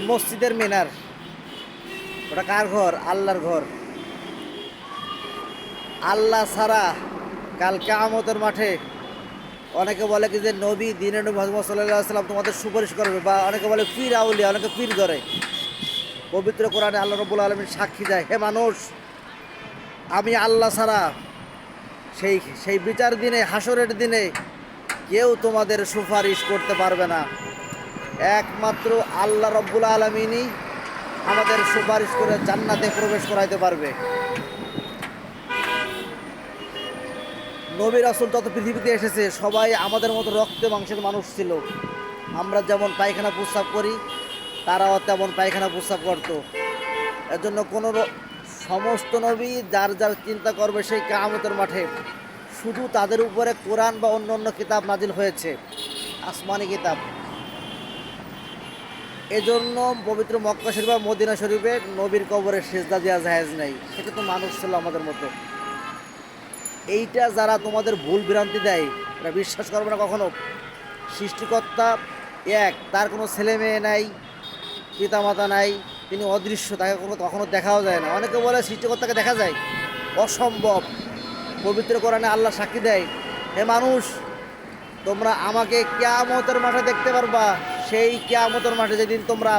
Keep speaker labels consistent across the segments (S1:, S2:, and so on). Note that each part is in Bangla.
S1: মসজিদের মিনার, ওটা কার ঘর? আল্লাহর ঘর। আল্লাহ ছাড়া কাল কিয়ামতের মাঠে অনেকে বলে কি যে নবী দিনের নবী মুহাম্মদ সাল্লাল্লাহু আলাইহি সাল্লাম তোমাদের সুপারিশ করবে, বা অনেকে বলে পীর আউলিয়া, অনেকে পীর ধরে। পবিত্র কোরআনে আল্লাহ রাব্বুল আলামিন সাক্ষী দেয়, হে মানুষ, আমি আল্লাহ ছাড়া সেই সেই বিচার দিনে, হাসরের দিনে কেউ তোমাদের সুপারিশ করতে পারবে না। একমাত্র আল্লাহ রাব্বুল আলামিনই আমাদের সুপারিশ করে জান্নাতে প্রবেশ করাইতে পারবে। নবী রাসূল যত পৃথিবীতে এসেছে সবাই আমাদের মতো রক্তে মাংসের মানুষ ছিল। আমরা যেমন পায়খানা প্রস্রাব করি, তারাও তেমন পায়খানা প্রস্রাব করতো। এর জন্য সমস্ত নবী যার যার চিন্তা করবে সেই কিয়ামতের মাঠে শুধু তাদের উপরে কোরআন বা অন্য অন্য কিতাব নাজিল হয়েছে, আসমানি কিতাব। এজন্য পবিত্র মক্কা শরীফ বা মদিনা শরীফে নবীর কবরে সেজদা দেওয়া জায়েজ নাই। সেটা তো মানুষ ছিল আমাদের মতো। এইটা যারা তোমাদের ভুল ভ্রান্তি দেয়, এটা বিশ্বাস করবে না কখনো। সৃষ্টিকর্তা এক, তার কোনো ছেলে মেয়ে নাই, পিতামাতা নাই, তিনি অদৃশ্য, তাকে কখনো দেখাও যায় না। অনেকে বলে সৃষ্টিকর্তাকে দেখা যায়, অসম্ভব। পবিত্র কোরআনে আল্লাহ সাক্ষী দেয়, হে মানুষ, তোমরা আমাকে কিয়ামতের মাঠে দেখতে পারবা। সেই কিয়ামতের মাঠে যেদিন তোমরা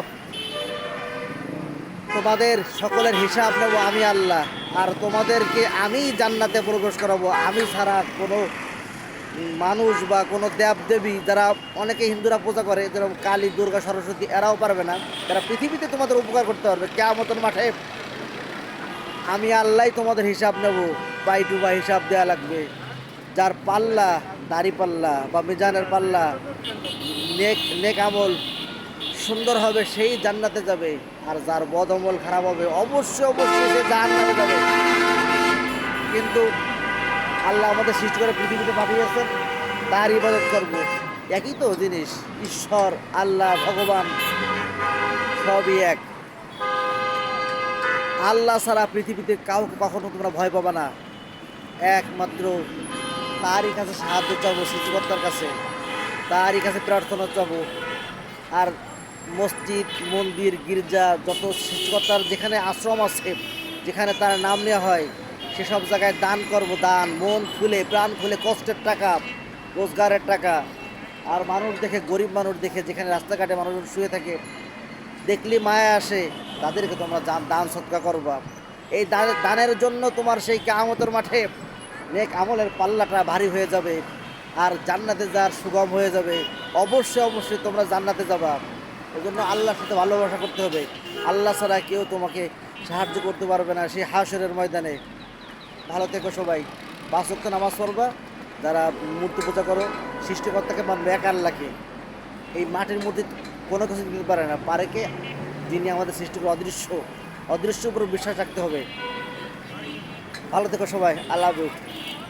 S1: তোমাদের সকলের হিসাব নেব আমি আল্লাহ, আর তোমাদেরকে আমি জান্নাতে প্রবেশ করাবো। আমি ছাড়া কোনো মানুষ বা কোনো দেবদেবী, যারা অনেকে হিন্দুরা পূজা করে, যেরকম কালী, দুর্গা, সরস্বতী, এরাও পারবে না। তারা পৃথিবীতে তোমাদের উপকার করতে পারবে। কিয়ামতের মাঠে আমি আল্লাহ তোমাদের হিসাব নেব, বাই টু বাই হিসাব দেওয়া লাগবে। যার পাল্লা, দাড়ি পাল্লা বা মিজানের পাল্লা, নেক আমল সুন্দর হবে সেই জান্নাতে যাবে, আর যার বদ আমল খারাপ হবে অবশ্যই অবশ্যই সে জাহান্নামে যাবে। কিন্তু আল্লাহ আমাদের সৃষ্টি করে পৃথিবীতে পাঠিয়েছেন, তার ইবাদত করব। একই তো জিনিস, ঈশ্বর, আল্লাহ, ভগবান সবই এক। আল্লাহ ছাড়া পৃথিবীতে কাউকে কখনো তোমরা ভয় পাবা না। একমাত্র তারই কাছে সাহায্য চাবো, সৃষ্টিকর্তার কাছে, তারই কাছে প্রার্থনা চাবো। আর মসজিদ, মন্দির, গির্জা, যত সৃষ্টিকর্তার যেখানে আশ্রম আছে, যেখানে তার নাম নেওয়া হয়, সেসব জায়গায় দান করব। দান মন খুলে, প্রাণ খুলে, কষ্টের টাকা, রোজগারের টাকা। আর মানুষ দেখে, গরিব মানুষ দেখে, যেখানে রাস্তাঘাটে মানুষজন শুয়ে থাকে, দেখলে মায়া আসে, তাদেরকে তোমরা দান সৎকার করবা। এই দানের জন্য তোমার সেই কিয়ামতের মাঠে নেক আমলের পাল্লাটা ভারী হয়ে যাবে, আর জান্নাতে যাওয়ার সুগম হয়ে যাবে। অবশ্যই অবশ্যই তোমরা জান্নাতে যাবা। ওই জন্য আল্লাহর সাথে ভালোবাসা করতে হবে। আল্লাহ ছাড়া কেউ তোমাকে সাহায্য করতে পারবে না সেই হাশরের ময়দানে। ভালো থেকো সবাই। 5 ওয়াক্ত নামাজ পড়বা। যারা মূর্তি পূজা করো, সৃষ্টিকর্তাকে মানবে, এক আল্লাহকে। এই মাটির মধ্যে কোনো কিছু দিতে পারে না, পারে কে? যিনি আমাদের সৃষ্টি করে অদৃশ্য, অদৃশ্য উপর বিশ্বাস রাখতে হবে। ভালো থেকো সবাই। আল্লাহ হাফেজ।